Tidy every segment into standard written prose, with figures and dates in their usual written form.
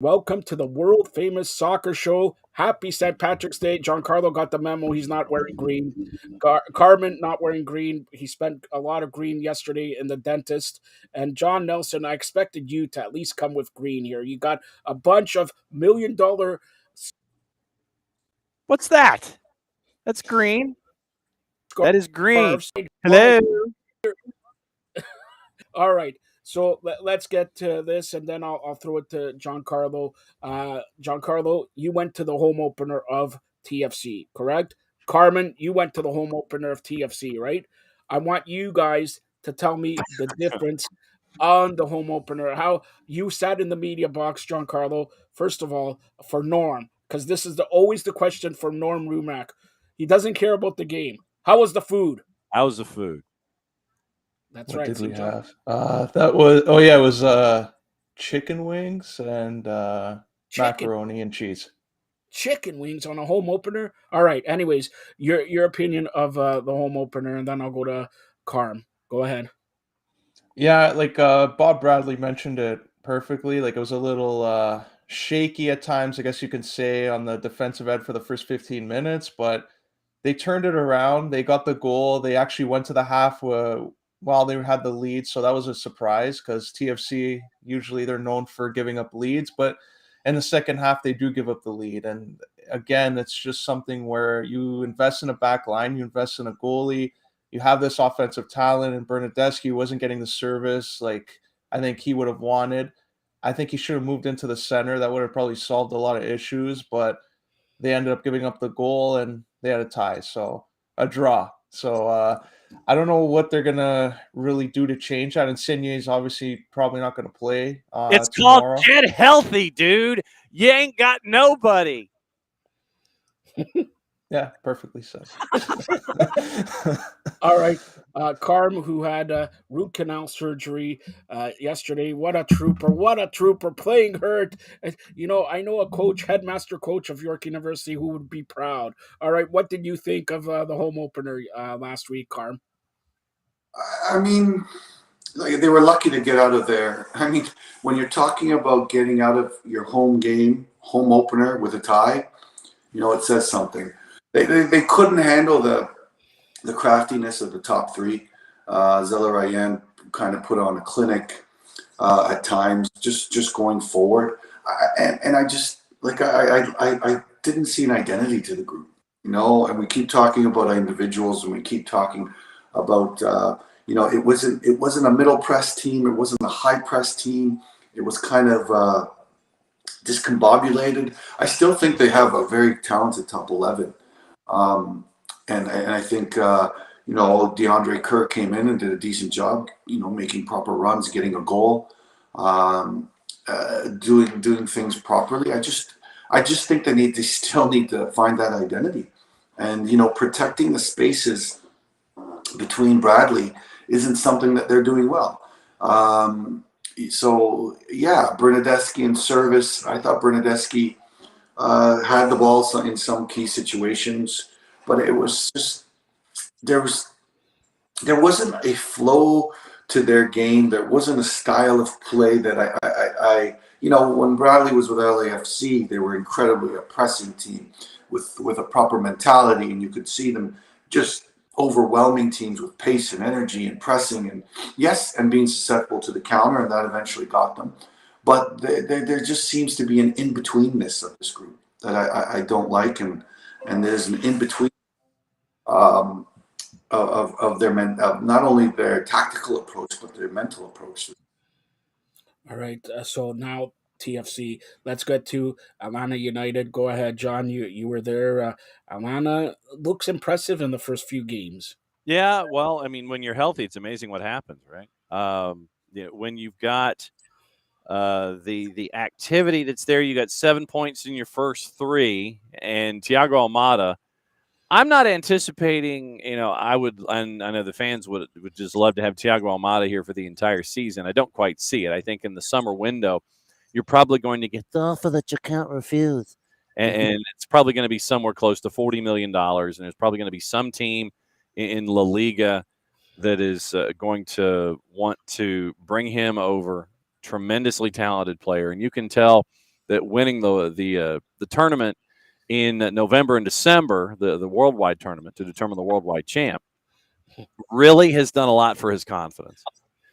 Welcome to the world famous soccer show. Happy St. Patrick's Day. Giancarlo got the memo. He's not wearing green. Carmen not wearing green. He spent a lot of green yesterday in the dentist. And John Nelson, I expected you to at least come with green here. You got a bunch of $1 million What's that? That's green. That is green. scarves. Well, Hello. all right. So let's get to this, and then I'll throw it to Giancarlo. Giancarlo, you went to the home opener of TFC, correct? Carmen, you went to the home opener of TFC, right? I want you guys to tell me the difference on the home opener. How you sat in the media box, Giancarlo. First of all, for Norm, because this is always the question for Norm Rumack. He doesn't care about the game. How was the food? How's the food? That's What right, did we St. John. have? That was it was chicken wings and Chicken macaroni and cheese. chicken wings on a home opener. All right. Anyways, your opinion of the home opener, and then I'll go to Carm. Go ahead. Yeah, like Bob Bradley mentioned it perfectly. Like it was a little shaky at times, I guess you can say, on the defensive end for the first 15 minutes, but they turned it around. They got the goal. They actually went to the half while they had the lead, so that was a surprise because TFC usually they're known for giving up leads, but in the second half they do give up the lead. And again, it's just something where you invest in a back line, you invest in a goalie, you have this offensive talent, and Bernadeschi wasn't getting the service like I think he would have wanted. I think he should have moved into the center. That would have probably solved a lot of issues, but they ended up giving up the goal and they had a tie, so a draw. So I don't know what they're gonna really do to change that. Insigne is obviously probably not going to play It's called tomorrow. get healthy, dude. You ain't got nobody. Yeah, perfectly said. All right. Carm, who had root canal surgery yesterday. What a trooper. What a trooper playing hurt. I know a coach, headmaster coach of York University who would be proud. All right. What did you think of the home opener last week, Carm? I mean, like they were lucky to get out of there. I mean, when you're talking about getting out of your home game, home opener with a tie, it says something. They couldn't handle the craftiness of the top three. Zella Ryan kind of put on a clinic at times, just going forward. And I just like I didn't see an identity to the group, And we keep talking about individuals, and we keep talking about it wasn't a middle press team, it wasn't a high press team. It was kind of discombobulated. I still think they have a very talented top 11. And I think DeAndre Kirk came in and did a decent job, making proper runs, getting a goal, doing things properly. I just think they still need to find that identity, and protecting the spaces between Bradley isn't something that they're doing well. So yeah, Bernadeschi in service. I thought Bernadeschi had the ball in some key situations, but it was just there wasn't a flow to their game. There wasn't a style of play that when Bradley was with LAFC, they were incredibly a pressing team with a proper mentality, and you could see them just overwhelming teams with pace and energy and pressing and being susceptible to the counter, and that eventually got them. But there just seems to be an in-betweenness of this group that I don't like, and there's an in-between um, of not only their tactical approach but their mental approach. All right. So now TFC. Let's get to Atlanta United. Go ahead, John. You were there. Atlanta looks impressive in the first few games. Yeah, well, I mean, when you're healthy, it's amazing what happens, right? When you've got the activity that's there, you got 7 points in your first three, and Thiago Almada. I'm not anticipating, I know the fans would just love to have Thiago Almada here for the entire season. I don't quite see it. I think in the summer window, you're probably going to get the offer that you can't refuse. And it's probably going to be somewhere close to $40 million. And there's probably going to be some team in La Liga that is going to want to bring him over. Tremendously talented player. And you can tell that winning the tournament in November and December, the worldwide tournament to determine the worldwide champ, really has done a lot for his confidence.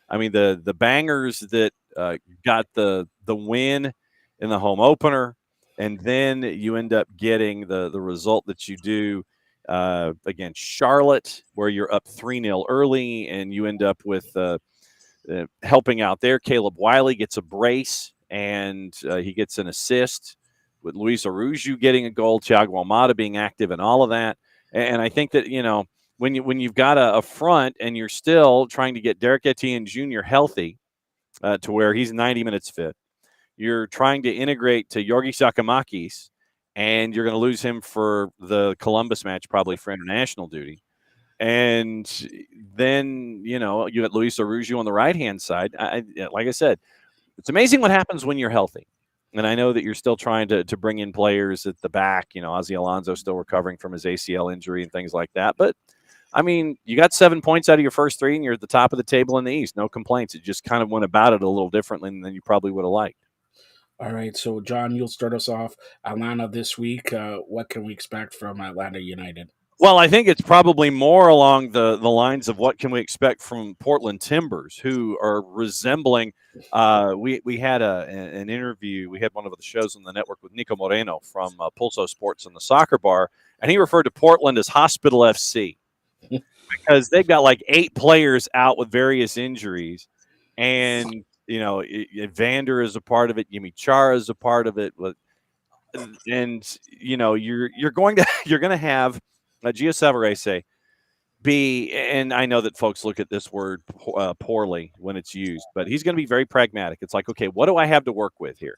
I mean, the bangers that got the win in the home opener, and then you end up getting the result that you do against Charlotte, where you're up 3-0 early, and you end up with helping out there. Caleb Wiley gets a brace, and he gets an assist with Luis Araujo getting a goal, Thiago Almada being active, and all of that. And I think that, when you've got a front and you're still trying to get Derek Etienne Jr. healthy to where he's 90 minutes fit, you're trying to integrate to Yorgi Sakamakis, and you're going to lose him for the Columbus match, probably for international duty. And then, you got Luis Araujo on the right-hand side. Like I said, it's amazing what happens when you're healthy. And I know that you're still trying to bring in players at the back. Ozzy Alonso still recovering from his ACL injury and things like that. But, I mean, you got 7 points out of your first 3, and you're at the top of the table in the East. No complaints. It just kind of went about it a little differently than you probably would have liked. All right, so John, you'll start us off. Atlanta this week. What can we expect from Atlanta United? Well, I think it's probably more along the lines of what can we expect from Portland Timbers, who are resembling. We had an interview. We had one of the shows on the network with Nico Moreno from Pulso Sports in the Soccer Bar, and he referred to Portland as Hospital FC because they've got like 8 players out with various injuries, and Vander is a part of it. Yimi Chara is a part of it, and you're going to have Gio Savarese be, and I know that folks look at this word poorly when it's used, but he's going to be very pragmatic. It's like, okay, what do I have to work with here?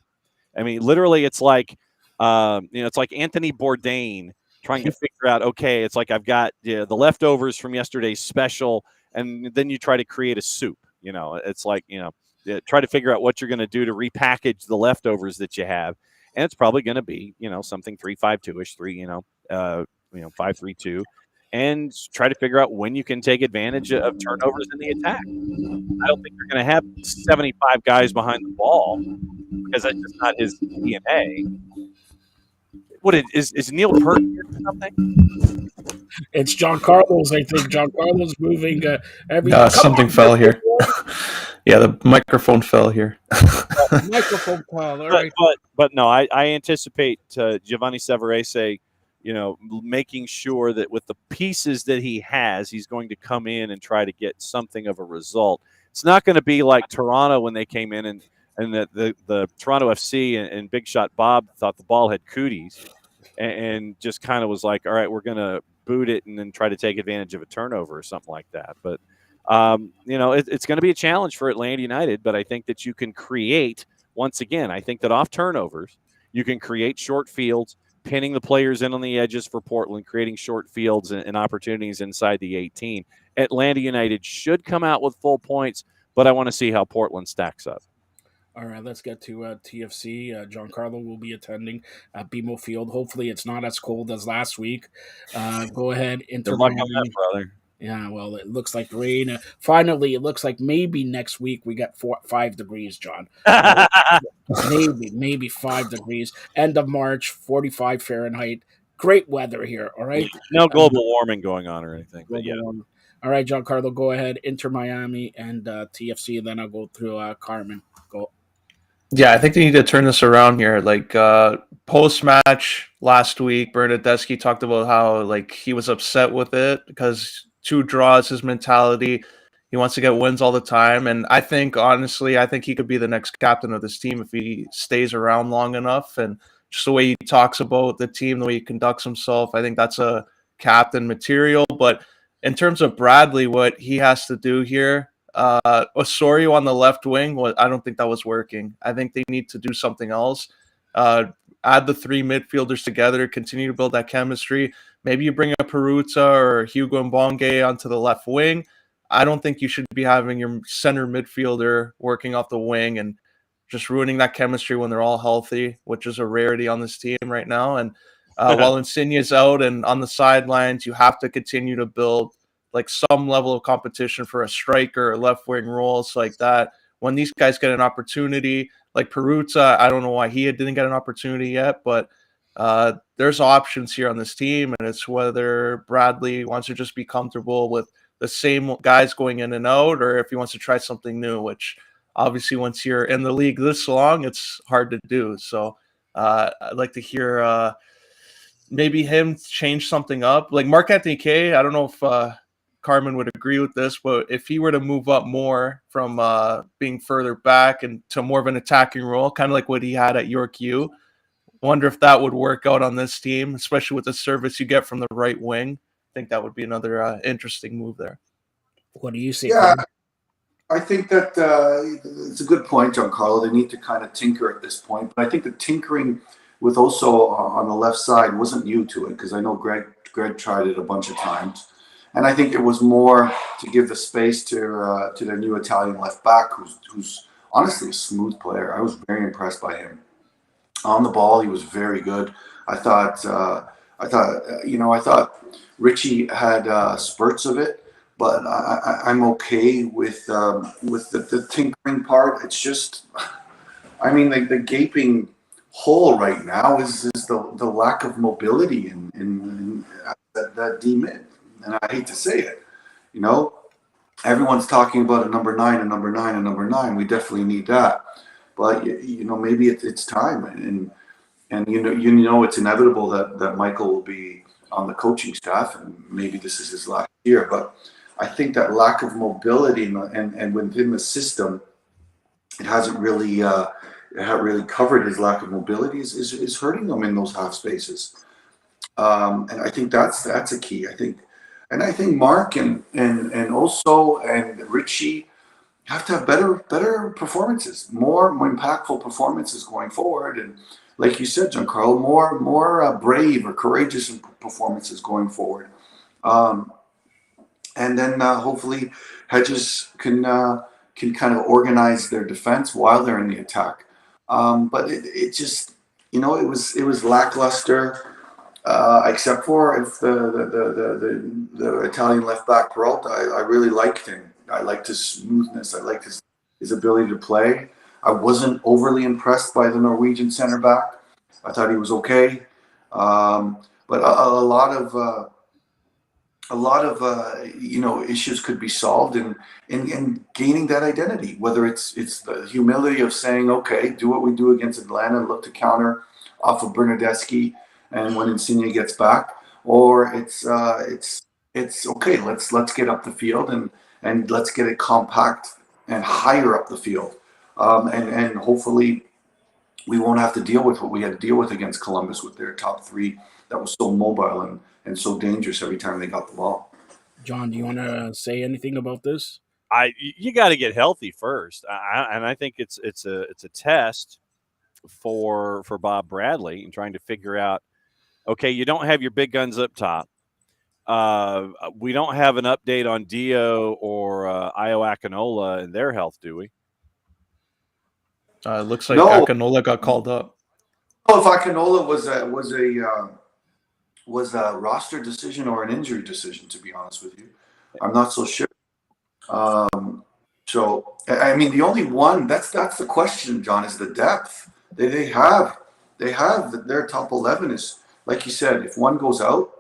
I mean, literally, it's like, it's like Anthony Bourdain trying to figure out, okay, it's like I've got the leftovers from yesterday's special, and then you try to create a soup. It's like, try to figure out what you're going to do to repackage the leftovers that you have, and it's probably going to be, something 3-5-2-ish, 5-3-2, and try to figure out when you can take advantage of turnovers in the attack. I don't think you're going to have 75 guys behind the ball because that's just not his DNA. What is Neil Peart here or something? It's John Carlos, I think. John Carlos moving every. Something fell here. Yeah, the microphone fell here. Microphone fell. All right. But no, I anticipate Giovanni Savarese, making sure that with the pieces that he has, he's going to come in and try to get something of a result. It's not going to be like Toronto when they came in and the Toronto FC and Big Shot Bob thought the ball had cooties and just kind of was like, all right, we're going to boot it and then try to take advantage of a turnover or something like that. But, it's going to be a challenge for Atlanta United, but I think that you can create, once again, I think that off turnovers, you can create short fields, pinning the players in on the edges for Portland, creating short fields and opportunities inside the 18. Atlanta United should come out with full points, but I want to see how Portland stacks up. All right, let's get to TFC. Giancarlo will be attending at BMO Field. Hopefully, it's not as cold as last week. Go ahead, Inter Miami. Brother. Yeah, well, it looks like rain. Finally, it looks like maybe next week we got 5 degrees, John. Maybe 5 degrees. End of March, 45 Fahrenheit. Great weather here, all right? No global warming going on or anything. But yeah. All right, Giancarlo, go ahead. Inter Miami and TFC, and then I'll go through Carmen. Go. Yeah, I think they need to turn this around here. Like post-match last week, Bernardeschi talked about how he was upset with it because 2 draws, his mentality. He wants to get wins all the time. And I think, honestly, he could be the next captain of this team if he stays around long enough. And just the way he talks about the team, the way he conducts himself, I think that's a captain material. But in terms of Bradley, what he has to do here, Osorio on the left wing, I don't think that was working. I think they need to do something else. Add the 3 midfielders together, continue to build that chemistry. Maybe you bring a Peruzza or Hugo Mbonge onto the left wing. I don't think you should be having your center midfielder working off the wing and just ruining that chemistry when they're all healthy, which is a rarity on this team right now. And while Insigne's out and on the sidelines, you have to continue to build some level of competition for a striker or left wing roles like that, when these guys get an opportunity, like Peruzza, I don't know why he didn't get an opportunity yet, but there's options here on this team, and it's whether Bradley wants to just be comfortable with the same guys going in and out, or if he wants to try something new, which obviously once you're in the league this long, it's hard to do. So I'd like to hear maybe him change something up. Like Marc-Anthony Kaye, I don't know if Carmen would agree with this, but if he were to move up more from being further back and to more of an attacking role, kind of like what he had at York U, wonder if that would work out on this team, especially with the service you get from the right wing. I think that would be another interesting move there. What do you say? Yeah, I think that it's a good point, Giancarlo. They need to kind of tinker at this point. But I think the tinkering with also on the left side wasn't new to it, because I know Greg tried it a bunch of times. And I think it was more to give the space to their new Italian left back, who's honestly a smooth player. I was very impressed by him. On the ball, he was very good. I thought Richie had spurts of it, but I'm okay with the tinkering part. It's just, I mean, the gaping hole right now is the lack of mobility in that D mid, and I hate to say it, everyone's talking about a number 9, a number 9, a number 9. We definitely need that, but maybe it's time, and it's inevitable that Michael will be on the coaching staff, and maybe this is his last year. But I think that lack of mobility and within the system, it hasn't really covered his lack of mobility is hurting them in those half spaces. And I think that's a key. I think Mark and also and Richie have to have better performances, more impactful performances going forward, and like you said, Giancarlo, more brave or courageous performances going forward. And then hopefully Hedges can kind of organize their defense while they're in the attack. But it just, it was lackluster, except for if the Italian left back Peralta. I really liked him. I liked his smoothness. I liked his ability to play. I wasn't overly impressed by the Norwegian center back. I thought he was okay, but a lot of issues could be solved in gaining that identity. Whether it's the humility of saying, okay, do what we do against Atlanta and look to counter off of Bernardeschi, and when Insigne gets back, or it's okay. Let's get up the field and let's get it compact and higher up the field, and hopefully we won't have to deal with what we had to deal with against Columbus with their top three that was so mobile and so dangerous every time they got the ball. John, do you want to say anything about this? You got to get healthy first, and I think it's a test for Bob Bradley in trying to figure out. Okay, you don't have your big guns up top. We don't have an update on Dio or Io Akinola and their health, do we? It looks like Akinola got called up. Oh, if Akinola was a roster decision or an injury decision, to be honest with you, I'm not so sure. So I mean, the only one that's the question, John, is the depth. They have their top 11 is, like you said, if one goes out,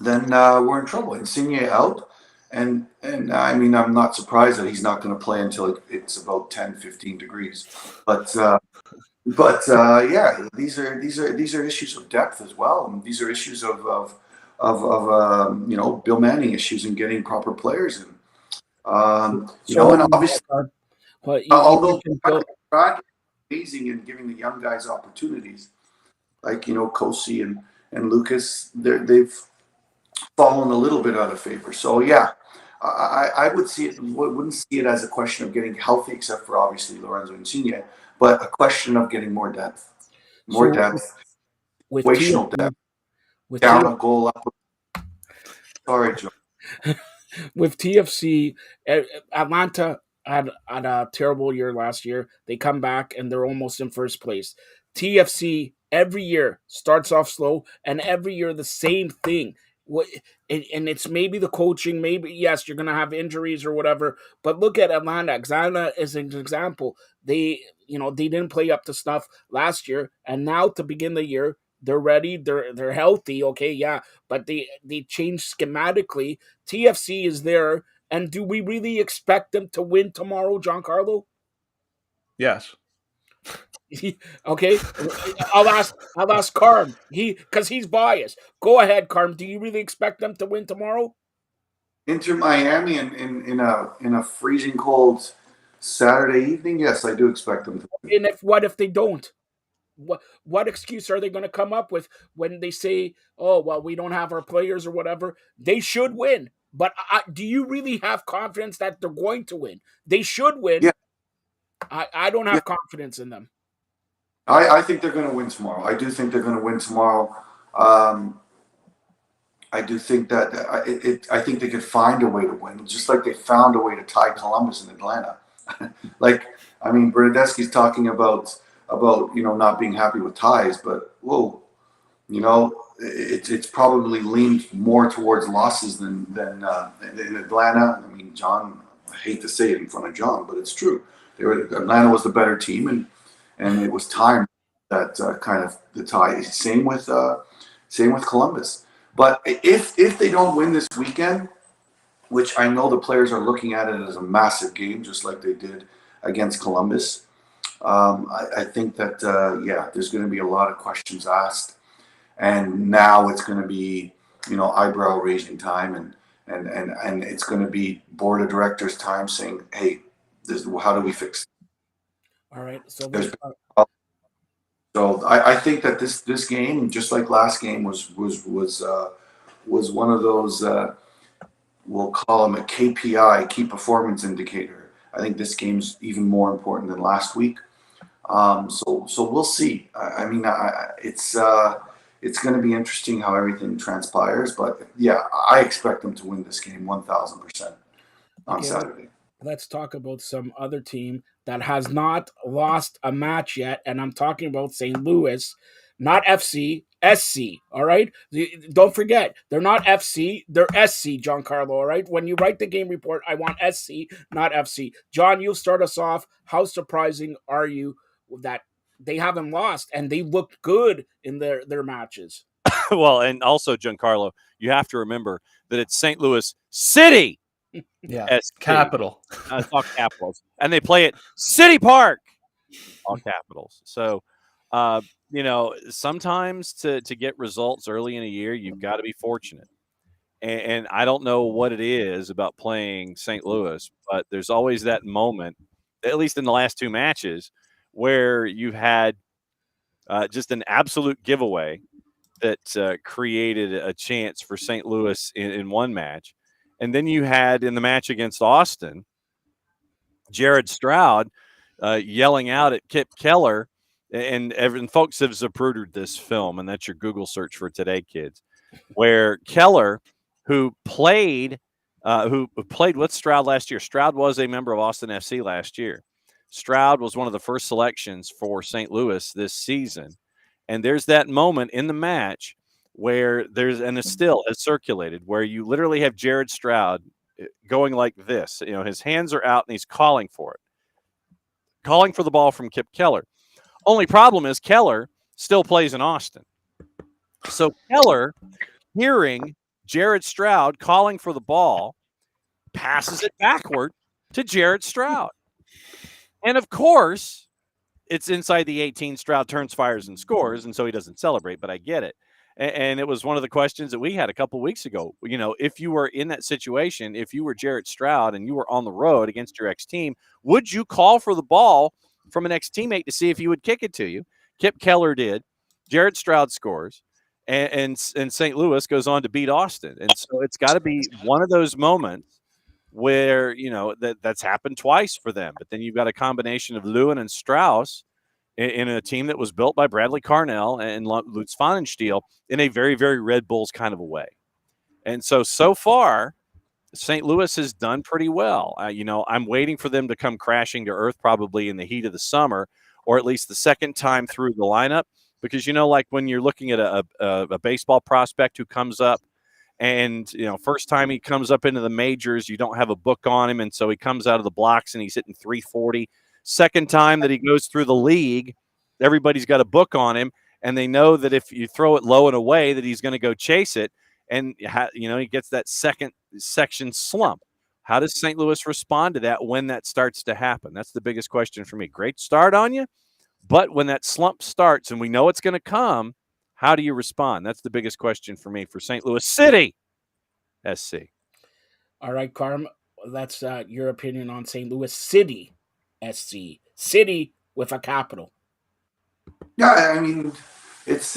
then we're in trouble. Insigne out, and I mean, I'm not surprised that he's not going to play until it's about 10, 15 degrees. But yeah, these are issues of depth as well, and these are issues of Bill Manning issues in getting proper players in. And obviously, although Bradley amazing in giving the young guys opportunities, like Kosi and Lucas, they've fallen a little bit out of favor. So yeah, I wouldn't see it as a question of getting healthy, except for obviously Lorenzo Insigne, but a question of getting more depth, situational depth, down a goal up. Sorry, Joe. With TFC, Atlanta had a terrible year last year. They come back and they're almost in first place. TFC every year starts off slow, and every year the same thing. And it's maybe the coaching. Maybe yes, you're going to have injuries or whatever. But look at Atlanta. Atlanta is an example. They they didn't play up to snuff last year, and now to begin the year, they're ready. They're healthy. Okay, yeah, but they changed schematically. TFC is there, and do we really expect them to win tomorrow, Giancarlo? Yes. Okay, I'll ask Carm. Because he's biased. Go ahead, Carm. Do you really expect them to win tomorrow? Inter Miami in a freezing cold Saturday evening. Yes, I do expect them to win. And what if they don't? What excuse are they going to come up with when they say, "Oh, well, we don't have our players or whatever"? They should win. But do you really have confidence that they're going to win? They should win. Yeah, I don't yeah. have confidence in them. I think they're going to win tomorrow. I do think they're going to win tomorrow. I do think that I think they could find a way to win, just like they found a way to tie Columbus in Atlanta. Like, I mean, Bernadeschi's talking about not being happy with ties, but whoa, it's probably leaned more towards losses than in Atlanta. I mean, John, I hate to say it in front of John, but it's true. Atlanta was the better team, and it was time that kind of the tie. Same with Columbus. But if they don't win this weekend, which I know the players are looking at it as a massive game, just like they did against Columbus, I think that there's going to be a lot of questions asked, and now it's going to be eyebrow raising time, and it's going to be board of directors time saying, hey, how do we fix it? All right, so So I think that this game, just like last game, was one of those we'll call them a KPI, key performance indicator. I think this game's even more important than last week. So we'll see. I mean, it's going to be interesting how everything transpires. But yeah, I expect them to win this game 1,000% on Saturday. Let's talk about some other team that has not lost a match yet, and I'm talking about St. Louis, not FC, SC. All right, don't forget they're not FC, they're SC, Giancarlo. All right, when you write the game report, I want SC, not FC. John, you start us off. How surprising are you that they haven't lost and they looked good in their matches? Well, and also, Giancarlo, you have to remember that it's St. Louis City. Yeah, SC. capital. It's all capitals, and they play at City Park, all capitals. So, sometimes to get results early in a year, you've got to be fortunate. And I don't know what it is about playing St. Louis, but there's always that moment, at least in the last two matches, where you've had just an absolute giveaway that created a chance for St. Louis in one match. And then you had in the match against Austin, Jared Stroud yelling out at Kip Keller. And folks have zaprudered this film, and that's your Google search for today, kids, where Keller, who played with Stroud last year. Stroud was a member of Austin FC last year. Stroud was one of the first selections for St. Louis this season. And there's that moment in the match where and it still has circulated, where you literally have Jared Stroud going like this. His hands are out and he's calling for the ball from Kip Keller. Only problem is Keller still plays in Austin. So Keller, hearing Jared Stroud calling for the ball, passes it backward to Jared Stroud. And of course, it's inside the 18. Stroud turns, fires, and scores, and so he doesn't celebrate, but I get it. And it was one of the questions that we had a couple weeks ago. If you were in that situation, if you were Jared Stroud and you were on the road against your ex-team, would you call for the ball from an ex-teammate to see if he would kick it to you? Kip Keller did. Jared Stroud scores. And St. Louis goes on to beat Austin. And so it's got to be one of those moments where, that's happened twice for them. But then you've got a combination of Lewin and Strauss in a team that was built by Bradley Carnell and Lutz Pfannenstiel in a very, very Red Bulls kind of a way. And so far, St. Louis has done pretty well. I'm waiting for them to come crashing to earth probably in the heat of the summer, or at least the second time through the lineup. Because, like when you're looking at a baseball prospect who comes up And, first time he comes up into the majors, you don't have a book on him. And so he comes out of the blocks and he's hitting 340. Second time that he goes through the league, everybody's got a book on him. And they know that if you throw it low and away, that he's going to go chase it. And, he gets that second section slump. How does St. Louis respond to that when that starts to happen? That's the biggest question for me. Great start on you. But when that slump starts and we know it's going to come, how do you respond? That's the biggest question for me for St. Louis City SC. All right, Carm, that's your opinion on St. Louis City SC. City with a capital. Yeah, I mean, it's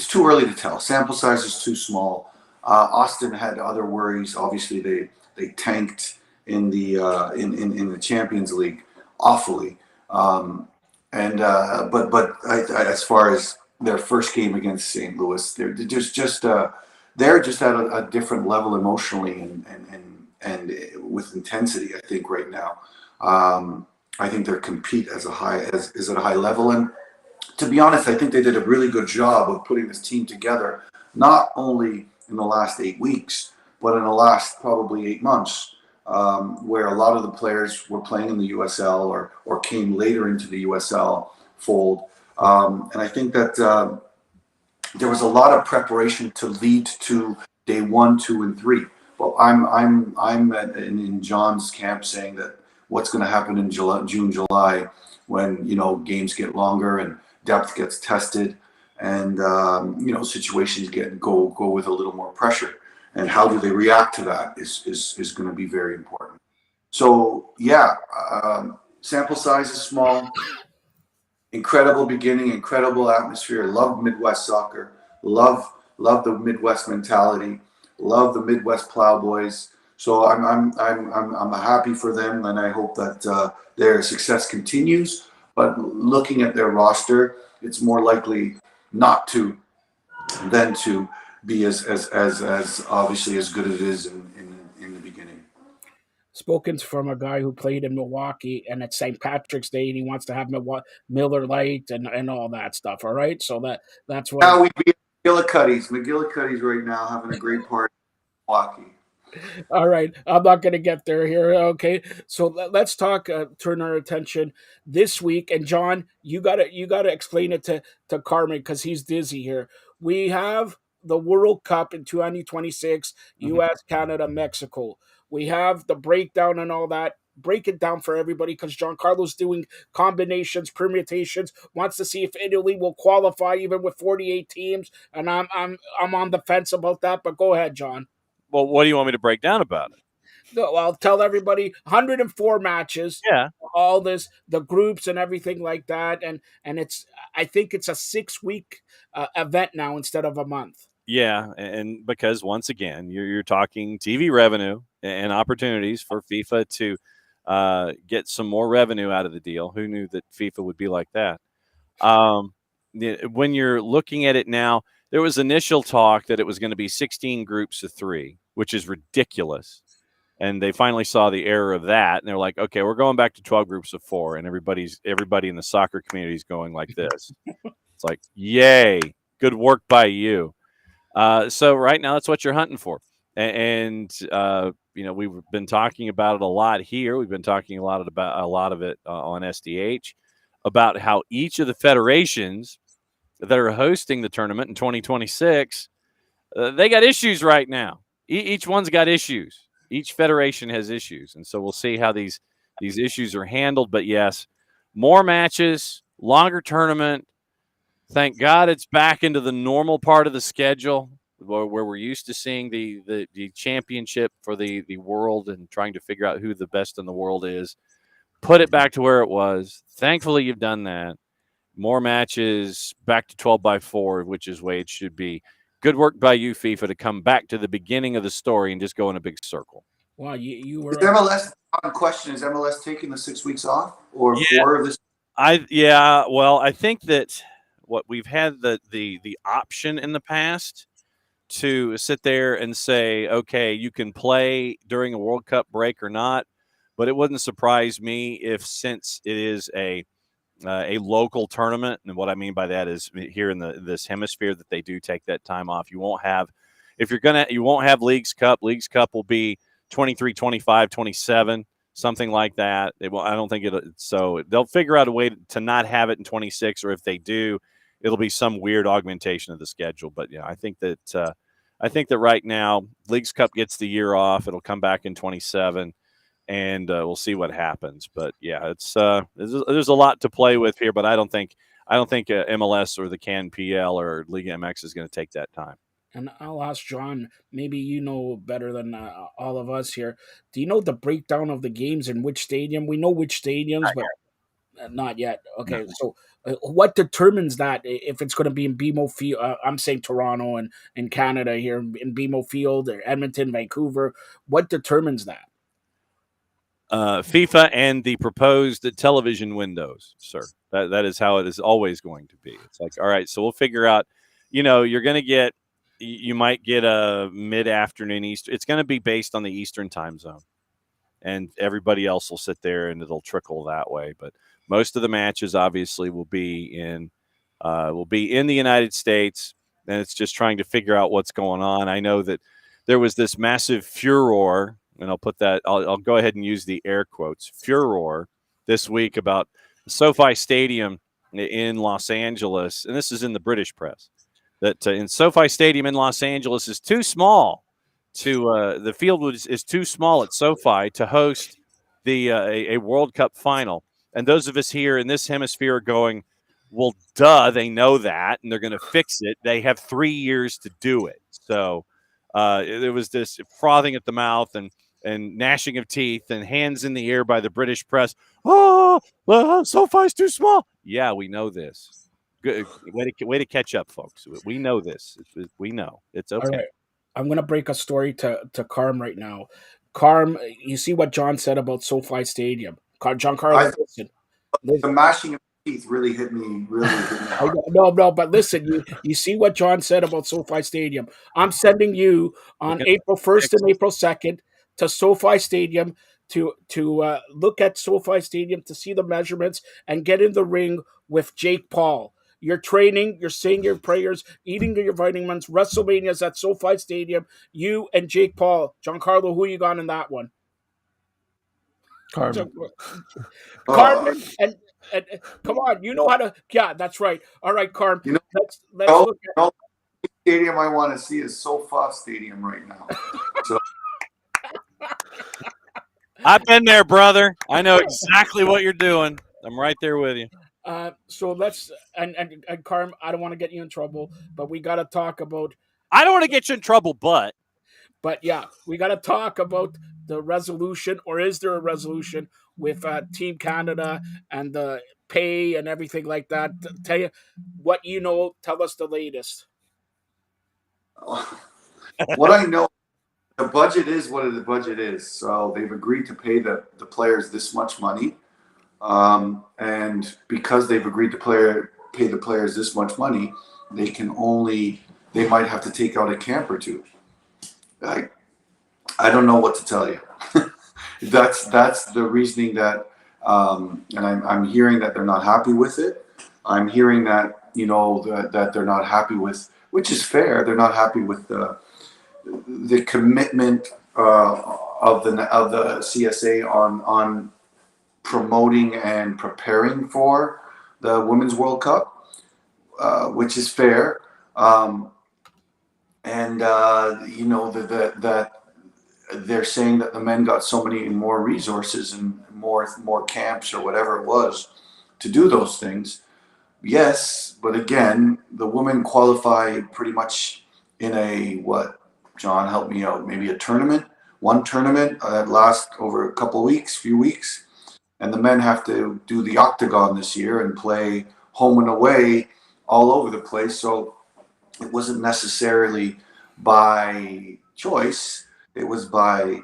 too early to tell. Sample size is too small. Austin had other worries. Obviously, they tanked in the in the Champions League awfully. But as far as their first game against St. Louis, they're just at a different level emotionally and with intensity. I think right now, I think their compete is at a high level. And to be honest, I think they did a really good job of putting this team together, not only in the last 8 weeks, but in the last probably 8 months. Where a lot of the players were playing in the USL or came later into the USL fold. And I think that there was a lot of preparation to lead to day 1, 2, and 3. Well, I'm in John's camp saying that what's going to happen in June, July, when games get longer and depth gets tested, and situations go with a little more pressure. And how do they react to that is going to be very important. So, yeah, sample size is small. Incredible beginning, incredible atmosphere. Love Midwest soccer. Love the Midwest mentality. Love the Midwest Plowboys. So I'm happy for them, and I hope that their success continues. But looking at their roster, it's more likely not to than to be as obviously as good as it is in the beginning. Spoken from a guy who played in Milwaukee, and it's St. Patrick's Day, and he wants to have Miller Lite and all that stuff. All right, so that's what. Now we be McGillicuddy's right now having a great party in Milwaukee. All right, I'm not going to get there here. Okay, so let's talk. Turn our attention this week, and John, you gotta explain it to Carmen because he's dizzy here. We have the World Cup in 2026, U.S., Canada, Mexico. We have the breakdown and all that. Break it down for everybody because Giancarlo's doing combinations, permutations. Wants to see if Italy will qualify even with 48 teams, and I'm on the fence about that. But go ahead, John. Well, what do you want me to break down about it? No, I'll tell everybody 104 matches. Yeah. All this, the groups and everything like that, and I think it's a 6-week event now instead of a month. Yeah, and because once again, you're talking TV revenue and opportunities for FIFA to get some more revenue out of the deal. Who knew that FIFA would be like that? When you're looking at it now, there was initial talk that it was going to be 16 groups of 3, which is ridiculous. And they finally saw the error of that, and they're like, "Okay, we're going back to 12 groups of 4." And everybody in the soccer community is going like this. It's like, "Yay, good work by you." So right now, that's what you're hunting for, and we've been talking about it a lot here. We've been talking a lot of it on SDH about how each of the federations that are hosting the tournament in 2026, they got issues right now. Each one's got issues. Each federation has issues, and so we'll see how these issues are handled. But yes, more matches, longer tournament. Thank God it's back into the normal part of the schedule where we're used to seeing the championship for the world and trying to figure out who the best in the world is. Put it back to where it was. Thankfully, you've done that. More matches, back to 12x4, which is the way it should be. Good work by you, FIFA, to come back to the beginning of the story and just go in a big circle. Wow, you were. Is MLS question? Is MLS taking the 6 weeks off or 4 of this? Well, I think that what we've had the option in the past to sit there and say, okay, you can play during a World Cup break or not, but it wouldn't surprise me if, since it is a local tournament, and what I mean by that is here in this hemisphere, that they do take that time off. You won't have if you won't have Leagues Cup. Leagues Cup will be 23, 25, 27, something like that. I don't think it. So they'll figure out a way to not have it in 26, or if they do, it'll be some weird augmentation of the schedule. But yeah, I think that right now Leagues Cup gets the year off. It'll come back in 27. And we'll see what happens. But yeah, it's there's a lot to play with here. But I don't think MLS or the CanPL or Liga MX is going to take that time. And I'll ask John. Maybe you know better than all of us here. Do you know the breakdown of the games in which stadium? We know which stadiums, but not yet. Okay, so what determines that if it's going to be in BMO Field? I'm saying Toronto and in Canada here in BMO Field or Edmonton, Vancouver. What determines that? FIFA and the proposed television windows, sir. That is how it is always going to be. It's like, all right, so we'll figure out. You're going to get. You might get a mid-afternoon Easter. It's going to be based on the Eastern time zone, and everybody else will sit there, and it'll trickle that way. But most of the matches, obviously, will be in the United States, and it's just trying to figure out what's going on. I know that there was this massive furor, and I'll go ahead and use the air quotes, furor this week about SoFi Stadium in Los Angeles, and this is in the British press, that in SoFi Stadium in Los Angeles is too small the field is too small at SoFi to host a World Cup final. And those of us here in this hemisphere are going, well, duh, they know that, and they're going to fix it. They have 3 years to do it. So there was this frothing at the mouth and gnashing of teeth and hands in the air by the British press. Oh, SoFi's too small. Yeah, we know this. Good way to catch up, folks. We know this. We know. It's okay. All right. I'm going to break a story to Carm right now. Carm, you see what John said about SoFi Stadium. John Carlos, listen. The mashing of teeth really hit me hard. No, but listen, you see what John said about SoFi Stadium. I'm sending you on April 1st and April 2nd to SoFi Stadium to look at SoFi Stadium, to see the measurements and get in the ring with Jake Paul. You're training, you're saying your prayers, eating your vitamins. WrestleMania's at SoFi Stadium. You and Jake Paul. Giancarlo, who you got in that one? Carmen. Carmen and come on, you know how to. Yeah, that's right. All right, Carmen. Let's look at stadium I want to see is SoFi Stadium right now. So. I've been there, brother. I know exactly what you're doing. I'm right there with you. So let's and Carm, I don't want to get you in trouble, but we got to talk about. I don't want to get you in trouble, but yeah, we got to talk about the resolution, or is there a resolution with Team Canada and the pay and everything like that? Tell you what you know. Tell us the latest. What I know, the budget is what the budget is. So they've agreed to pay the players this much money. And because they've agreed to pay the players this much money, they might have to take out a camp or two. I don't know what to tell you. That's the reasoning that, and I'm hearing that they're not happy with it. I'm hearing that, that they're not happy with, which is fair. They're not happy with the commitment of the CSA on promoting and preparing for the Women's World Cup, which is fair. That they're saying that the men got so many more resources and more camps or whatever it was to do those things. Yes, but again, the women qualify pretty much in John, help me out, maybe one tournament that lasts over a few weeks. And the men have to do the octagon this year and play home and away all over the place. So it wasn't necessarily by choice. It was by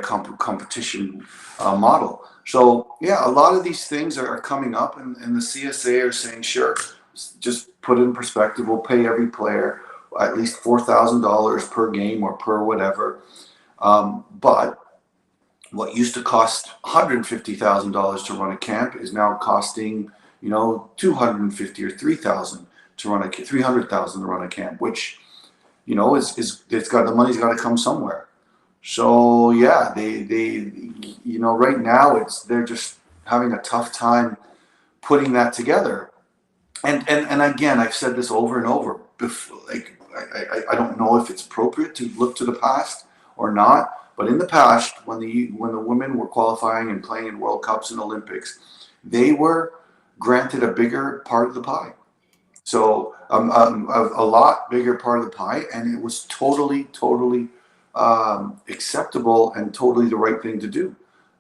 competition model. So yeah, a lot of these things are coming up, and the CSA are saying, sure, just put it in perspective. We'll pay every player at least $4,000 per game or per whatever. But what used to cost $150,000 to run a camp is now costing, $250,000 or $300,000 to run a camp, which it's got the money's got to come somewhere. So yeah, they right now they're just having a tough time putting that together. And again, I've said this over and over. Like I don't know if it's appropriate to look to the past or not, but in the past, when the women were qualifying and playing in World Cups and Olympics, they were granted a bigger part of the pie. So a lot bigger part of the pie, and it was totally acceptable and totally the right thing to do.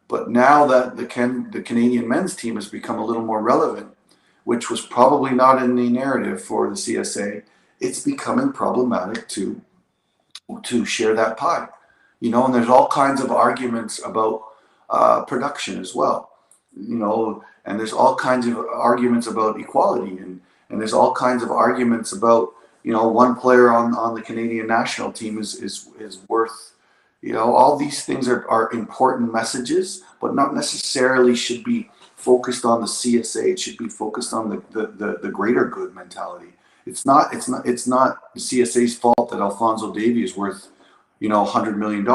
But now that the Canadian men's team has become a little more relevant, which was probably not in the narrative for the CSA, it's becoming problematic to share that pie. And there's all kinds of arguments about production as well. And there's all kinds of arguments about equality, and there's all kinds of arguments about one player on the Canadian national team is worth. All these things are important messages, but not necessarily should be focused on the CSA. It should be focused on the greater good mentality. It's not the CSA's fault that Alphonso Davies is worth $100 million,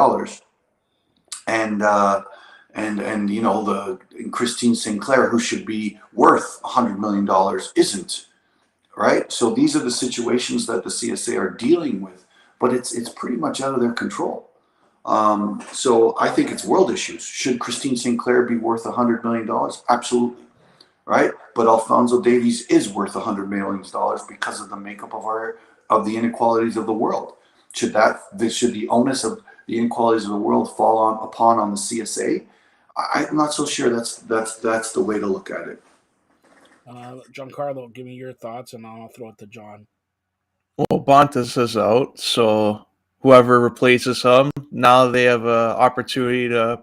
and Christine Sinclair, who should be worth $100 million, isn't. Right? So these are the situations that the CSA are dealing with, but it's pretty much out of their control. So I think it's world issues. Should Christine Sinclair be worth $100 million? Absolutely. Right? But Alphonso Davies is worth $100 million because of the makeup of the inequalities of the world. Should the onus of the inequalities of the world fall upon the CSA? I'm not so sure that's the way to look at it. Giancarlo, give me your thoughts, and I'll throw it to John. Well, Bontas is out, so whoever replaces him, now they have an opportunity to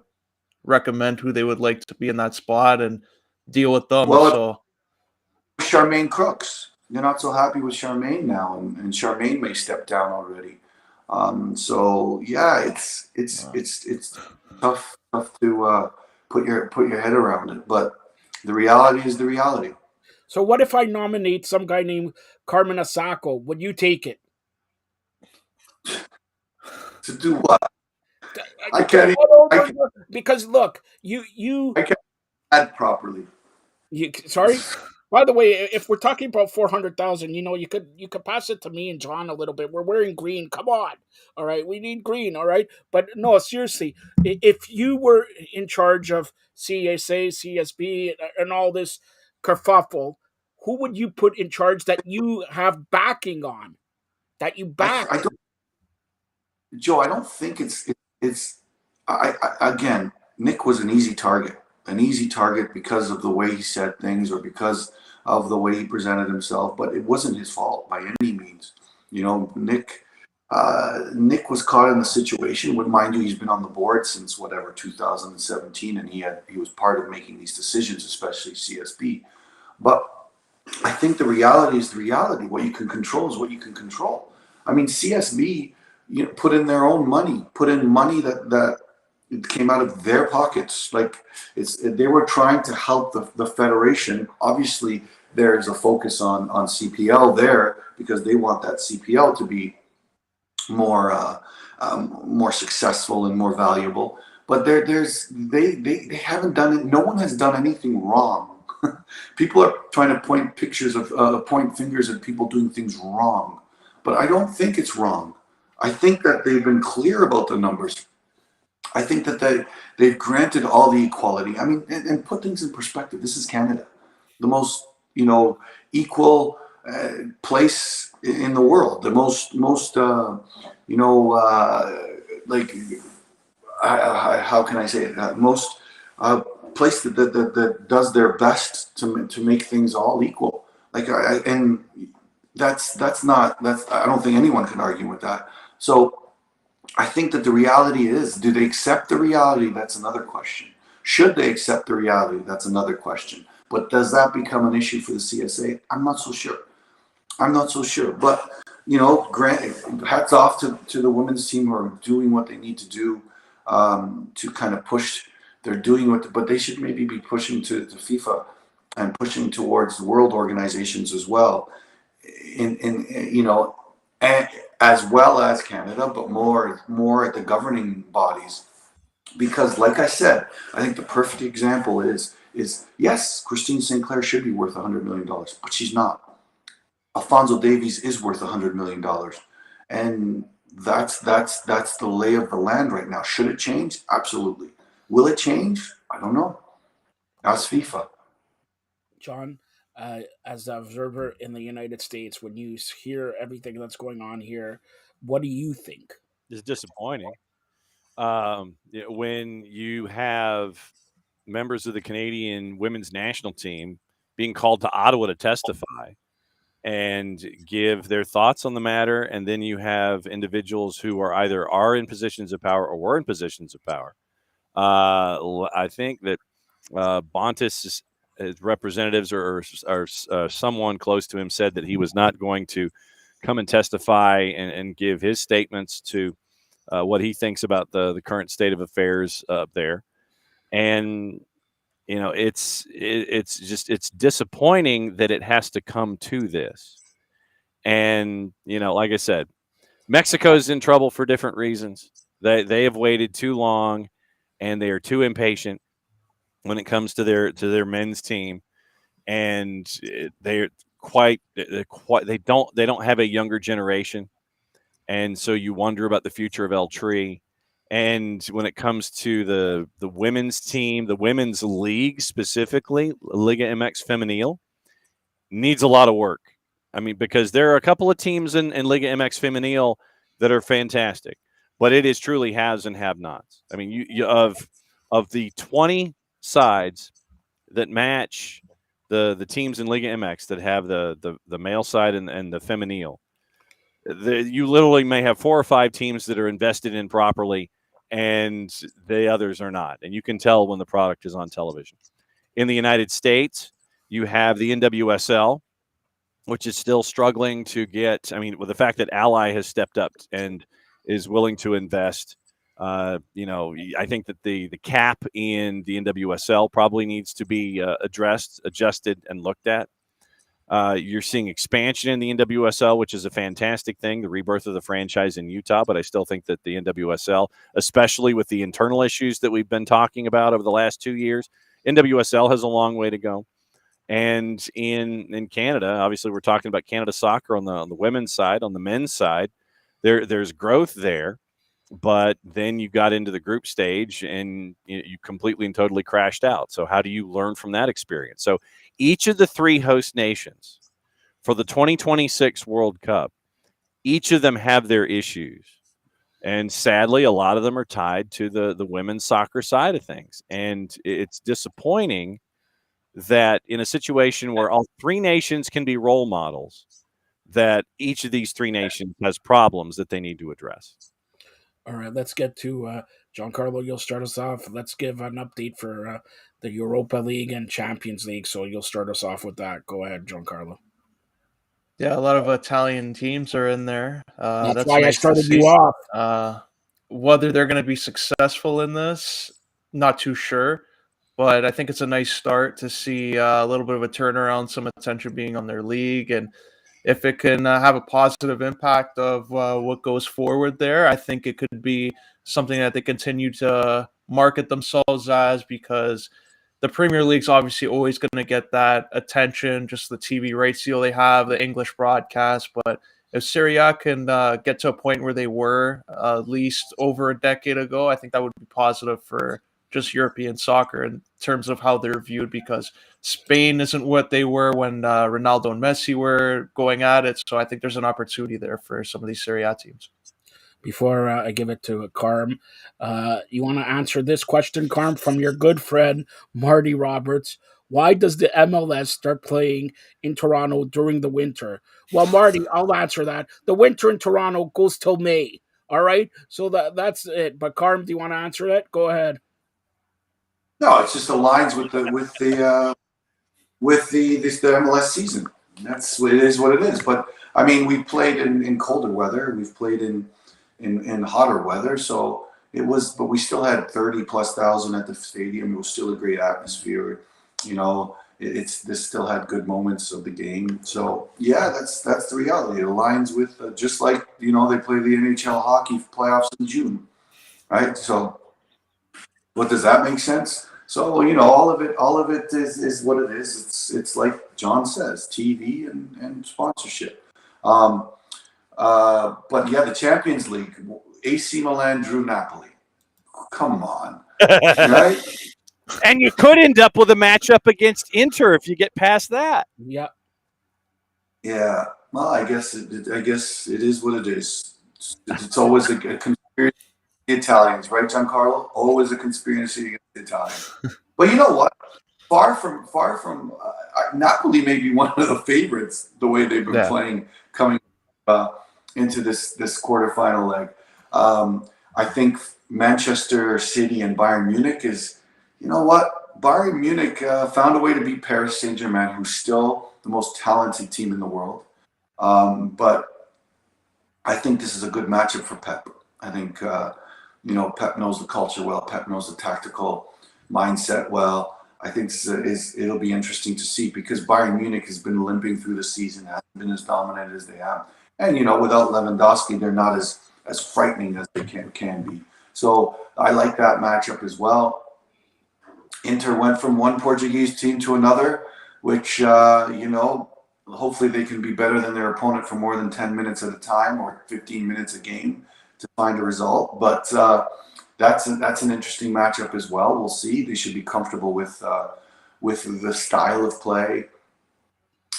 recommend who they would like to be in that spot and deal with them. Well, so Charmaine Crooks, they're not so happy with Charmaine now, and Charmaine may step down already. So yeah, it's tough to put your head around it, but the reality is the reality. So what if I nominate some guy named Carmen Asako? Would you take it? To do what? I can't because look, you I can't add properly. Sorry? By the way, if we're talking about 400,000, you could pass it to me and John a little bit. We're wearing green. Come on. All right. We need green. All right. But no, seriously, if you were in charge of CSA, CSB, and all this kerfuffle, who would you put in charge that you have backing on? That you back? Joe, I don't think it's again, Nick was an easy target because of the way he said things or because of the way he presented himself, but it wasn't his fault by any means. Nick was caught in the situation. Mind you, he's been on the board since 2017, and he was part of making these decisions, especially CSB. But I think the reality is the reality. What you can control is what you can control. I mean, CSB put in their own money, put in money that it came out of their pockets. Like they were trying to help the federation. Obviously, there's a focus on CPL there because they want that CPL to be more successful and more valuable. But they haven't done it. No one has done anything wrong. People are trying to point fingers at people doing things wrong, but I don't think it's wrong. I think that they've been clear about the numbers. I think that they've granted all the equality. I mean, and put things in perspective. This is Canada, the most equal place in the world, the most how can I say it? Most place that does their best to make things all equal. And that's I don't think anyone can argue with that. So I think that the reality is, do they accept the reality? That's another question. Should they accept the reality? That's another question. But does that become an issue for the CSA? I'm not so sure. But, hats off to the women's team who are doing what they need to do to kind of push. They're doing but they should maybe be pushing to FIFA and pushing towards world organizations as well. and as well as Canada, but more at the governing bodies. Because, like I said, I think the perfect example is yes, Christine Sinclair should be worth $100 million, but she's not. Alfonso Davies is worth $100 million, and that's the lay of the land right now. Should it change? Absolutely. Will it change? I don't know. That's FIFA. John, as an observer in the United States, when you hear everything that's going on here, what do you think? It's disappointing. When you have members of the Canadian women's national team being called to Ottawa to testify and give their thoughts on the matter, and then you have individuals who are either are in positions of power or were in positions of power. I think that Bontis' representatives or someone close to him said that he was not going to come and testify and give his statements to what he thinks about the current state of affairs up there. And it's disappointing that it has to come to this. And like I said, Mexico's in trouble for different reasons. They have waited too long, and they are too impatient when it comes to their men's team, and they don't have a younger generation, and so you wonder about the future of El Tri. And when it comes to the women's team, the women's league specifically, Liga MX Femenil, needs a lot of work. I mean, because there are a couple of teams in Liga MX Femenil that are fantastic, but it is truly haves and have-nots. I mean, you of the 20 sides that match the teams in Liga MX that have the male side and the Femenil, you literally may have 4 or 5 teams that are invested in properly, and the others are not. And you can tell when the product is on television. In the United States, you have the NWSL, which is still struggling to get. I mean, with the fact that Ally has stepped up and is willing to invest, I think that the cap in the NWSL probably needs to be adjusted, and looked at. You're seeing expansion in the NWSL, which is a fantastic thing, the rebirth of the franchise in Utah. But I still think that the NWSL, especially with the internal issues that we've been talking about over the last 2 years, NWSL has a long way to go. And in Canada, obviously, we're talking about Canada soccer on the women's side. On the men's side, there's growth there. But then you got into the group stage and you completely and totally crashed out. So how do you learn from that experience? So each of the 3 host nations for the 2026 World Cup, each of them have their issues. And sadly, a lot of them are tied to the women's soccer side of things. And it's disappointing that in a situation where all 3 nations can be role models, that each of these 3 nations has problems that they need to address. All right, let's get to Giancarlo. You'll start us off. Let's give an update for the Europa League and Champions League. So you'll start us off with that. Go ahead, Giancarlo. Yeah, a lot of Italian teams are in there. That's why nice I started to see. you off. Whether they're going to be successful in this, not too sure. But I think it's a nice start to see a little bit of a turnaround, some attention being on their league. And if it can have a positive impact of what goes forward there, I think it could be something that they continue to market themselves as, because the Premier League's obviously always going to get that attention, just the TV rights deal they have, the English broadcast. But if Serie A can get to a point where they were at least over a decade ago, I think that would be positive for just European soccer in terms of how they're viewed, because Spain isn't what they were when Ronaldo and Messi were going at it. So I think there's an opportunity there for some of these Serie A teams. Before I give it to Carm, you want to answer this question, Carm, from your good friend, Marty Roberts. Why does the MLS start playing in Toronto during the winter? Well, Marty, I'll answer that. The winter in Toronto goes till May. All right? So that's it. But Carm, do you want to answer that? Go ahead. No, it's just aligns with the MLS season. That's what it is. What it is. But I mean, we played in colder weather. We've played in hotter weather. So it was, but we still had 30,000+ at the stadium. It was still a great atmosphere. this still had good moments of the game. So yeah, that's the reality. It aligns with just like they play the NHL hockey playoffs in June, right? So what does that make sense? So all of it is what it is. It's like John says, TV and sponsorship. But yeah, the Champions League, AC Milan drew Napoli. Come on, right? And you could end up with a matchup against Inter if you get past that. Yeah. Yeah. Well, I guess it is what it is. It's always a conspiracy. Italians, right, Giancarlo? Always a conspiracy against the Italians. But you know what? Far from Napoli may be one of the favorites. The way they've been playing coming into this quarterfinal leg. I think Manchester City and Bayern Munich is, Bayern Munich found a way to beat Paris Saint-Germain, who's still the most talented team in the world. But I think this is a good matchup for Pep. I think, Pep knows the culture well. Pep knows the tactical mindset well. I think it'll be interesting to see because Bayern Munich has been limping through the season, hasn't been as dominant as they have. And, without Lewandowski, they're not as frightening as they can be. So I like that matchup as well. Inter went from one Portuguese team to another, which, hopefully they can be better than their opponent for more than 10 minutes at a time or 15 minutes a game to find a result. But that's an interesting matchup as well. We'll see. They should be comfortable with the style of play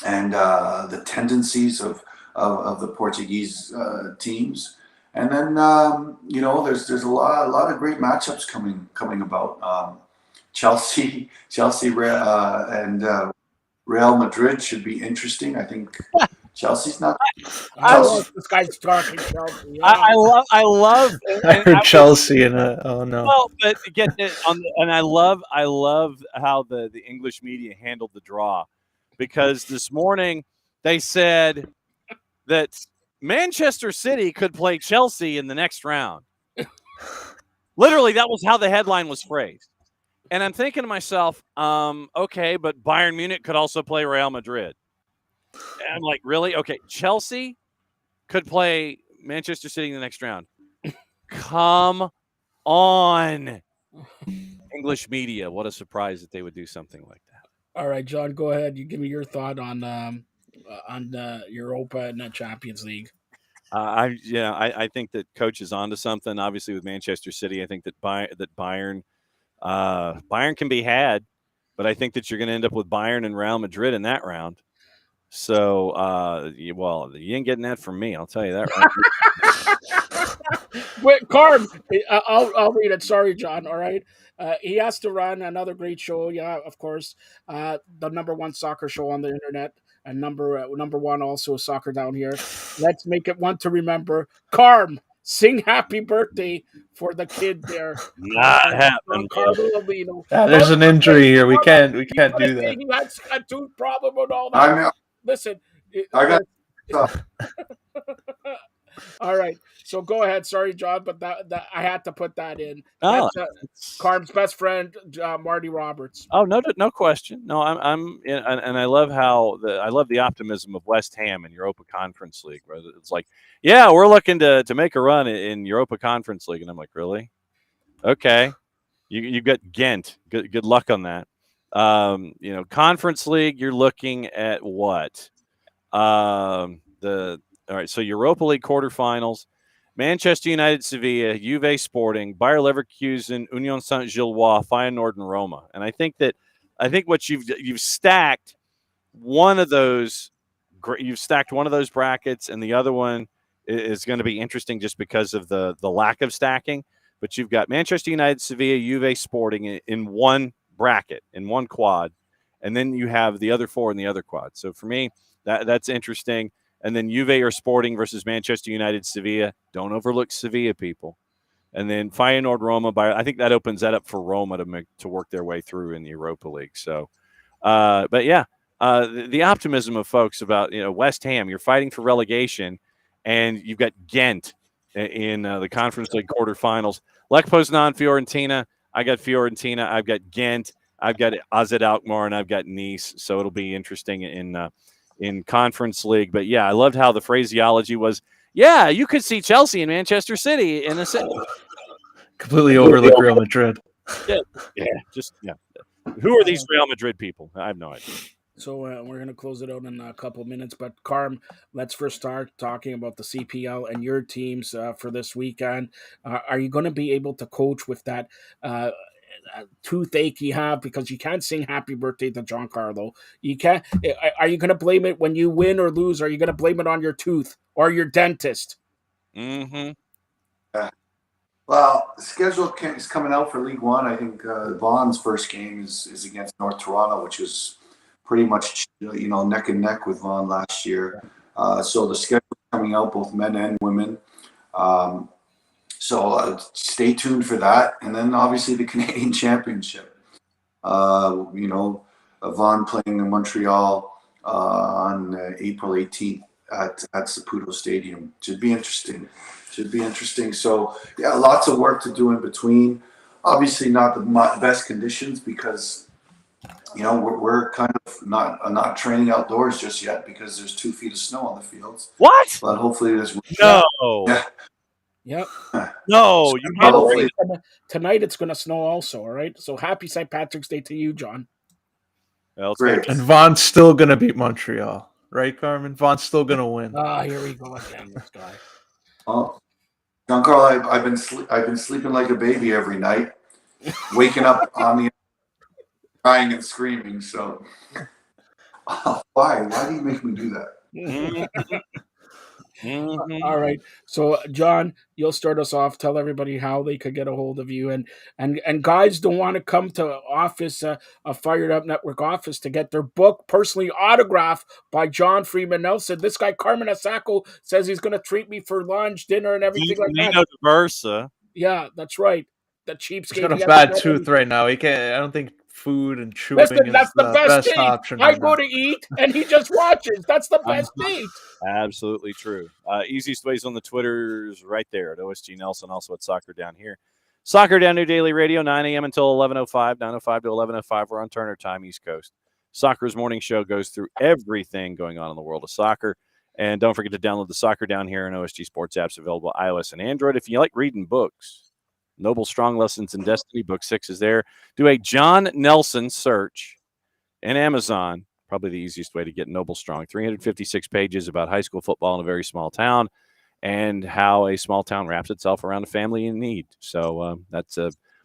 and the tendencies of the Portuguese teams. And then there's a lot of great matchups coming about. Chelsea and Real Madrid should be interesting. I think Chelsea's not. This guy's talking Chelsea. Yeah. I love. I heard Chelsea and oh no. Well, but get it and I love how the English media handled the draw, because this morning they said that Manchester City could play Chelsea in the next round. Literally, that was how the headline was phrased. And I'm thinking to myself, okay, but Bayern Munich could also play Real Madrid. And I'm like, really? Okay, Chelsea could play Manchester City in the next round. Come on. English media, what a surprise that they would do something like that. All right, John, go ahead. You give me your thought on Europa and the Champions League. I think that coach is onto something. Obviously, with Manchester City, I think that Bayern can be had, but I think that you're going to end up with Bayern and Real Madrid in that round. So, you ain't getting that from me. I'll tell you that. Right? Wait, Carm, I'll read it. Sorry, John. All right. He has to run another great show. Yeah, of course. The number one soccer show on the internet, and number one also soccer down here. Let's make it one to remember. Carm, sing happy birthday for the kid there. Not happening. There's an injury here. We can't do that. He had a tooth problem and all that. Listen, I got. All right, so go ahead. Sorry, John, but that I had to put that in. That's Carm's best friend, Marty Roberts. Oh, no question. No, and I love I love the optimism of West Ham in Europa Conference League. Where it's like, yeah, we're looking to make a run in Europa Conference League, and I'm like, really? Okay, you got Ghent. Good luck on that. Conference League, you're looking at what? All right, so Europa League quarterfinals, Manchester United, Sevilla, Juve Sporting, Bayer Leverkusen, Union Saint-Gilloise, Feyenoord, and Roma. And I think what you've stacked one of those brackets, and the other one is going to be interesting just because of the lack of stacking. But you've got Manchester United, Sevilla, Juve Sporting in one bracket, in one quad, and then you have the other four in the other quad. So for me, that's interesting. And then Juve or Sporting versus Manchester United, Sevilla. Don't overlook Sevilla, people. And then Feyenoord, Roma. I think that opens that up for Roma to work their way through in the Europa League. So, but yeah, the optimism of folks about West Ham. You're fighting for relegation, and you've got Ghent in the Conference League quarterfinals. Lech Poznan, Fiorentina. I got Fiorentina. I've got Ghent. I've got AZ Alkmaar and I've got Nice, so it'll be interesting in Conference League. But yeah, I loved how the phraseology was. Yeah, you could see Chelsea and Manchester City in a city. Completely overlook Real Madrid. Yeah. Who are these Real Madrid people? I have no idea. So we're going to close it out in a couple minutes. But, Carm, let's first start talking about the CPL and your teams for this weekend. Are you going to be able to coach with that toothache you have, because you can't sing happy birthday to Giancarlo? You can't. Are you going to blame it when you win or lose? Or are you going to blame it on your tooth or your dentist? Mm-hmm. Well, the schedule is coming out for League One. I think Vaughan's first game is against North Toronto, which is pretty much neck and neck with Vaughan last year. So the schedule is coming out, both men and women. So stay tuned for that. And then obviously the Canadian Championship. Vaughan playing in Montreal on April 18th at Saputo Stadium. Should be interesting. So yeah, lots of work to do in between. Obviously not the best conditions because we're kind of not training outdoors just yet because there's 2 feet of snow on the fields. What? But hopefully there's no. Yeah. Yep. No, tonight it's going to snow also. All right. So happy St. Patrick's Day to you, John. Well, great. And Vaughan's still going to beat Montreal. Right, Carmen? Vaughan's still going to win. Here we go again, this guy. Oh, Giancarlo, I've been sleeping like a baby every night, waking up on the crying and screaming. So why do you make me do that? Mm-hmm. All right. So, John, you'll start us off. Tell everybody how they could get a hold of you. And guys don't want to come to office, a Fired Up Network office, to get their book personally autographed by John Freeman Nelson. This guy, Carmen Asako, says he's going to treat me for lunch, dinner, and everything like that. Versa. Yeah, that's right. The cheapskate. He's got a bad tooth right now. He can't. I don't think food and chewing is that's the best option. I go to eat, and he just watches. That's the best date. Absolutely true. Easiest ways on the Twitters right there at OSG Nelson, also at Soccer Down Here. Soccer Down Here Daily Radio, 9 a.m. until 11:05, 9:05 to 11:05. We're on Turner Time, East Coast. Soccer's morning show goes through everything going on in the world of soccer. And don't forget to download the Soccer Down Here and OSG Sports apps available iOS and Android. If you like reading books, Noble Strong Lessons in Destiny, Book 6 is there. Do a John Nelson search in Amazon. Probably the easiest way to get Noble Strong. 356 pages about high school football in a very small town and how a small town wraps itself around a family in need. So that's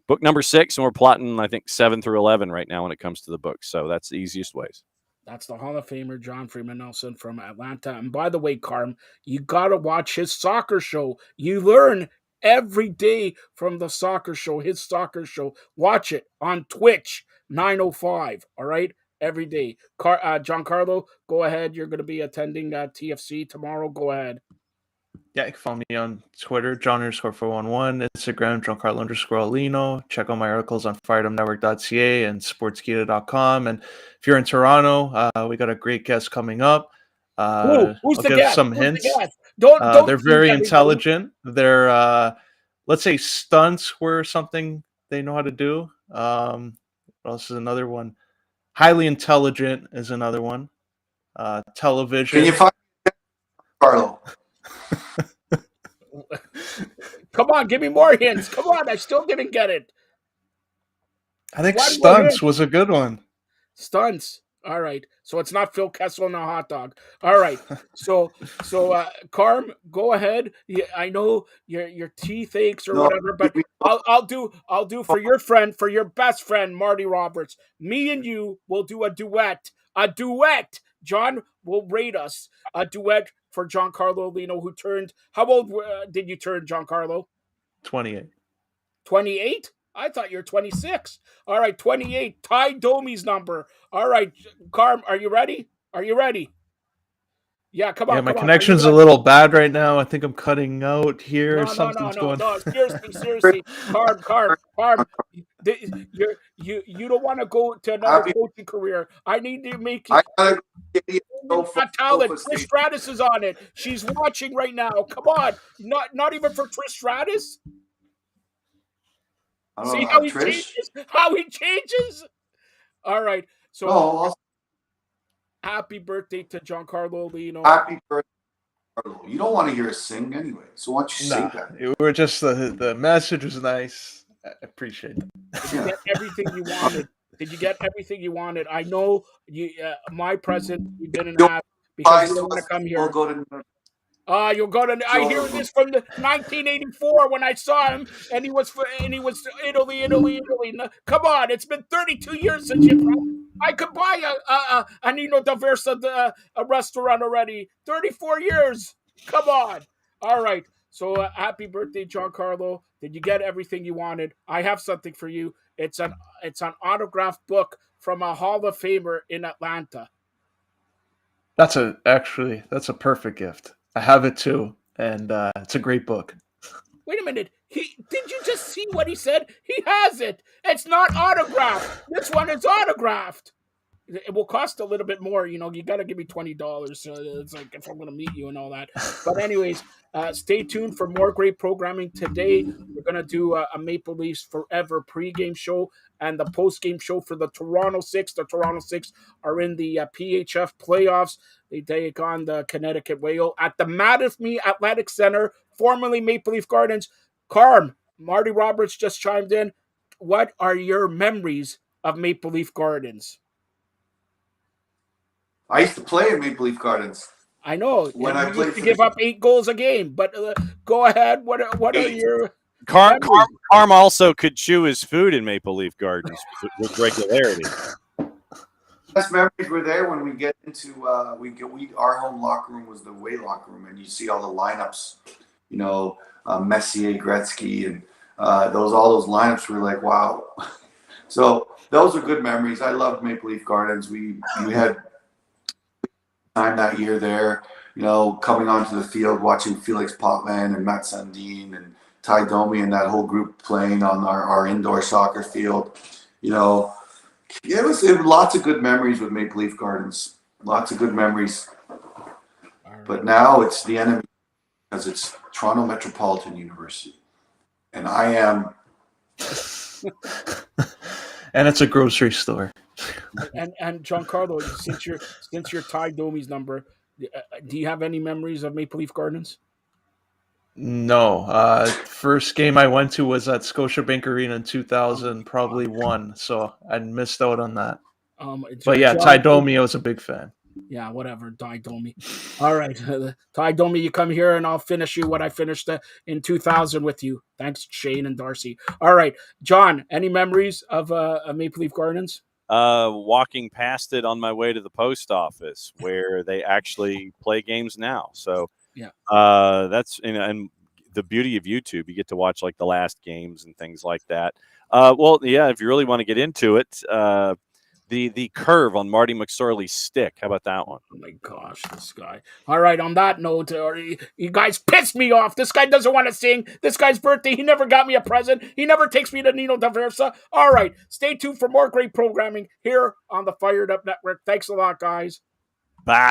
book number 6, and we're plotting, I think, 7 through 11 right now when it comes to the books. So that's the easiest ways. That's the Hall of Famer, John Freeman Nelson from Atlanta. And by the way, Carm, you got to watch his soccer show. You learn every day from the soccer show, his soccer show. Watch it on Twitch, 9:05, all right? Every day. Giancarlo, go ahead. You're going to be attending TFC tomorrow. Go ahead. Yeah, you can follow me on Twitter, John_411, Instagram, Giancarlo_Alino. Check out my articles on firedupnetwork.ca and sportskeeda.com. And if you're in Toronto, we got a great guest coming up. Who's I'll the give guest? some Who's hints. The guest? Don't they're very intelligent. They're, let's say, stunts were something they know how to do. What else is another one? Highly intelligent is another one. Television. Can you find Carlo? Come on, give me more hints. Come on, I still didn't get it. I think stunts was a good one. Stunts. All right. So it's not Phil Kessel and a hot dog. All right. So Carm, go ahead. Yeah, I know your teeth aches or whatever, but I'll do for your friend, for your best friend, Marty Roberts. Me and you will do a duet. A duet. John will rate us a duet for Giancarlo Alino, who turned. How old did you turn, Giancarlo? 28. 28? I thought you were 26. All right, 28. Ty Domi's number. All right, Carm, are you ready? Yeah, come on. Yeah, my connection's a little bad right now. I think I'm cutting out here. No. Seriously. Carm. You don't want to go to another coaching career. I need to make you. Talent. Trish Stratus is on it. She's watching right now. Come on. Not even for Trish Stratus. See how he changes? All right. So Oh, happy birthday to Giancarlo Lino. happy birthday, Carlo. You don't want to hear us sing anyway, so why don't you say Nah, that? it were just the message was nice. I appreciate that. Did you get everything you wanted? Did you get everything you wanted? I know you. My present you didn't Your have because advice you to don't want us to come will here. go to You'll go to. I hear Joe. this from the 1984 when I saw him, and he was Italy, Italy, Italy. No, come on, it's been 32 years since you. I could buy a Nino D'Aversa a restaurant already. 34 years. Come on. All right. So happy birthday, Giancarlo. Did you get everything you wanted? I have something for you. It's an autographed book from a Hall of Famer in Atlanta. That's a perfect gift. I have it too, and it's a great book. Wait a minute. Did you just see what he said? He has it. It's not autographed. This one is autographed. It will cost a little bit more. You know, you got to give me $20. So it's like if I'm going to meet you and all that. But anyways, stay tuned for more great programming today. We're going to do a Maple Leafs Forever pregame show and the postgame show for the Toronto Six. The Toronto Six are in the PHF playoffs. They take on the Connecticut Whale at the Mattathme Athletic Center, formerly Maple Leaf Gardens. Carm, Marty Roberts just chimed in. What are your memories of Maple Leaf Gardens? I used to play in Maple Leaf Gardens I know, when and I you used played to for the give up 8 goals a game. But go ahead. What are eight. your Carm memories? also could chew his food in Maple Leaf Gardens with regularity. Best memories were there when we get into our home locker room was the away locker room, and you see all the lineups. You know, Messier, Gretzky, and all those lineups were like wow. So those are good memories. I loved Maple Leaf Gardens. We had time that year there. You know, coming onto the field, watching Felix Potvin and Matt Sundin and Ty Domi and that whole group playing on our indoor soccer field. You know, it was lots of good memories with Maple Leaf Gardens. Lots of good memories. But now it's the enemy because it's Toronto Metropolitan University. And I am. And it's a grocery store. And Giancarlo, since you're Ty Domi's number, do you have any memories of Maple Leaf Gardens? No, first game I went to was at Scotiabank Arena in 2000, probably one, so I missed out on that. But yeah, Ty Domi, I was a big fan. Yeah, whatever, Ty Domi. All right, Ty Domi, you come here and I'll finish you what I finished in 2000 with you. Thanks, Shane and Darcy. All right, John, any memories of Maple Leaf Gardens? Walking past it on my way to the post office where they actually play games now. So yeah, that's and the beauty of YouTube, you get to watch like the last games and things like that. Well, yeah, if you really want to get into it, the curve on Marty McSorley's stick. How about that one? Oh my gosh, this guy. All right, on that note, you guys pissed me off. This guy doesn't want to sing. This guy's birthday, he never got me a present. He never takes me to Nino D'Aversa. All right, stay tuned for more great programming here on the Fired Up Network. Thanks a lot, guys. Bye.